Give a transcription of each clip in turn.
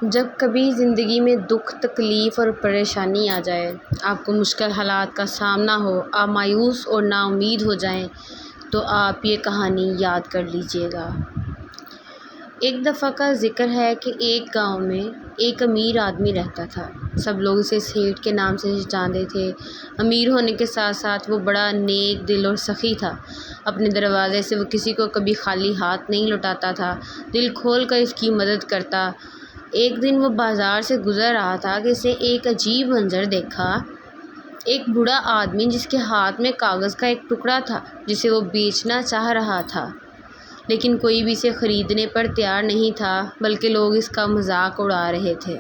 جب کبھی زندگی میں دکھ، تکلیف اور پریشانی آ جائے، آپ کو مشکل حالات کا سامنا ہو، آپ مایوس اور نا امید ہو جائیں، تو آپ یہ کہانی یاد کر لیجئے گا۔ ایک دفعہ کا ذکر ہے کہ ایک گاؤں میں ایک امیر آدمی رہتا تھا۔ سب لوگ اسے سیٹھ کے نام سے جانتے تھے۔ امیر ہونے کے ساتھ ساتھ وہ بڑا نیک دل اور سخی تھا۔ اپنے دروازے سے وہ کسی کو کبھی خالی ہاتھ نہیں لوٹاتا تھا، دل کھول کر اس کی مدد کرتا۔ ایک دن وہ بازار سے گزر رہا تھا کہ اسے ایک عجیب منظر دیکھا۔ ایک بوڑھا آدمی جس کے ہاتھ میں کاغذ کا ایک ٹکڑا تھا جسے وہ بیچنا چاہ رہا تھا، لیکن کوئی بھی اسے خریدنے پر تیار نہیں تھا، بلکہ لوگ اس کا مذاق اڑا رہے تھے۔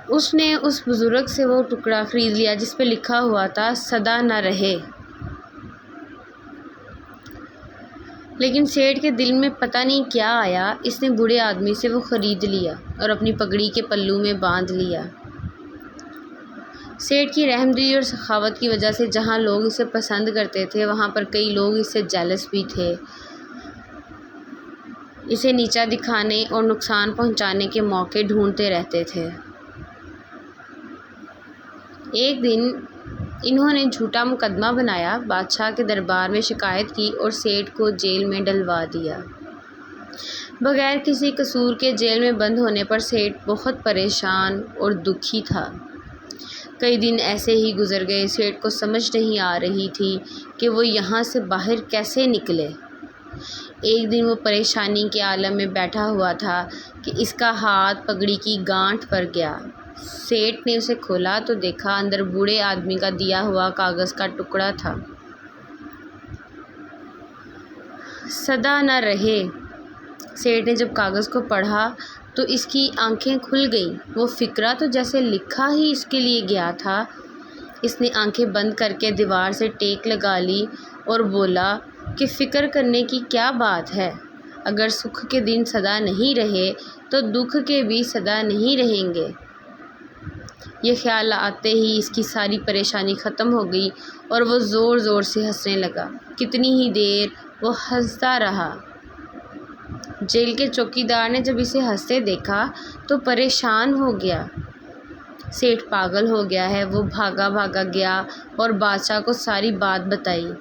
اس نے اس بزرگ سے وہ ٹکڑا خرید لیا جس پہ لکھا ہوا تھا "سدا نہ رہے"۔ لیکن سیٹھ کے دل میں پتہ نہیں کیا آیا، اس نے بوڑھے آدمی سے وہ خرید لیا اور اپنی پگڑی کے پلو میں باندھ لیا۔ سیٹھ کی رحم دلی اور سخاوت کی وجہ سے جہاں لوگ اسے پسند کرتے تھے، وہاں پر کئی لوگ اس سے جیلس بھی تھے، اسے نیچا دکھانے اور نقصان پہنچانے کے موقع ڈھونڈتے رہتے تھے۔ ایک دن انہوں نے جھوٹا مقدمہ بنایا، بادشاہ کے دربار میں شکایت کی اور سیٹھ کو جیل میں ڈلوا دیا۔ بغیر کسی قصور کے جیل میں بند ہونے پر سیٹھ بہت پریشان اور دکھی تھا۔ کئی دن ایسے ہی گزر گئے، سیٹھ کو سمجھ نہیں آ رہی تھی کہ وہ یہاں سے باہر کیسے نکلے۔ ایک دن وہ پریشانی کے عالم میں بیٹھا ہوا تھا کہ اس کا ہاتھ پگڑی کی گانٹھ پر گیا۔ سیٹھ نے اسے کھولا تو دیکھا اندر بوڑھے آدمی کا دیا ہوا کاغذ کا ٹکڑا تھا۔ "سدا نہ رہے"۔ سیٹھ نے جب کاغذ کو پڑھا تو اس کی آنکھیں کھل گئیں۔ وہ فقرہ تو جیسے لکھا ہی اس کے لیے گیا تھا۔ اس نے آنکھیں بند کر کے دیوار سے ٹیک لگا لی اور بولا کہ فکر کرنے کی کیا بات ہے، اگر سکھ کے دن سدا نہیں رہے تو دکھ کے بھی سدا نہیں رہیں گے۔ یہ خیال آتے ہی اس کی ساری پریشانی ختم ہو گئی اور وہ زور زور سے ہنسنے لگا۔ کتنی ہی دیر وہ ہنستا رہا۔ جیل کے چوکیدار نے جب اسے ہنستے دیکھا تو پریشان ہو گیا۔ سیٹھ پاگل ہو گیا ہے، وہ بھاگا بھاگا گیا اور بادشاہ کو ساری بات بتائی۔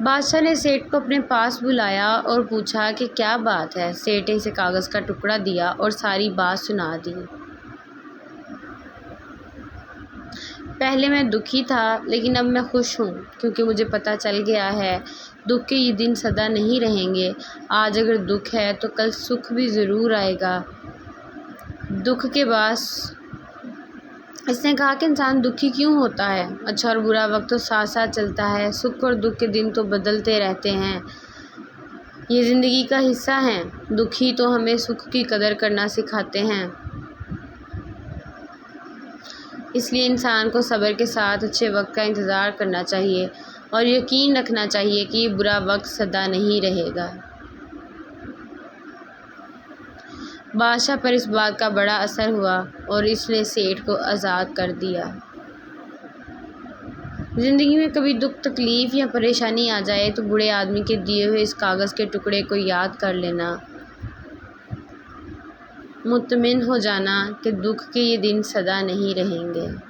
بادشاہ نے سیٹھ کو اپنے پاس بلایا اور پوچھا کہ کیا بات ہے۔ سیٹھ نے اسے کاغذ کا ٹکڑا دیا اور ساری بات سنا دی۔ "پہلے میں دکھی تھا لیکن اب میں خوش ہوں، کیونکہ مجھے پتہ چل گیا ہے دکھ کے یہ دن سدا نہیں رہیں گے۔ آج اگر دکھ ہے تو کل سکھ بھی ضرور آئے گا۔ دکھ کے باعث"۔ اس نے کہا کہ انسان دکھی کیوں ہوتا ہے؟ اچھا اور برا وقت تو ساتھ ساتھ چلتا ہے، سکھ اور دکھ کے دن تو بدلتے رہتے ہیں، یہ زندگی کا حصہ ہیں۔ دکھ ہی تو ہمیں سکھ کی قدر کرنا سکھاتے ہیں۔ اس لیے انسان کو صبر کے ساتھ اچھے وقت کا انتظار کرنا چاہیے اور یقین رکھنا چاہیے کہ یہ برا وقت سدا نہیں رہے گا۔ بادشاہ پر اس بات کا بڑا اثر ہوا اور اس نے سیٹھ کو آزاد کر دیا۔ زندگی میں کبھی دکھ، تکلیف یا پریشانی آ جائے تو بوڑھے آدمی کے دیے ہوئے اس کاغذ کے ٹکڑے کو یاد کر لینا، مطمئن ہو جانا کہ دکھ کے یہ دن سدا نہیں رہیں گے۔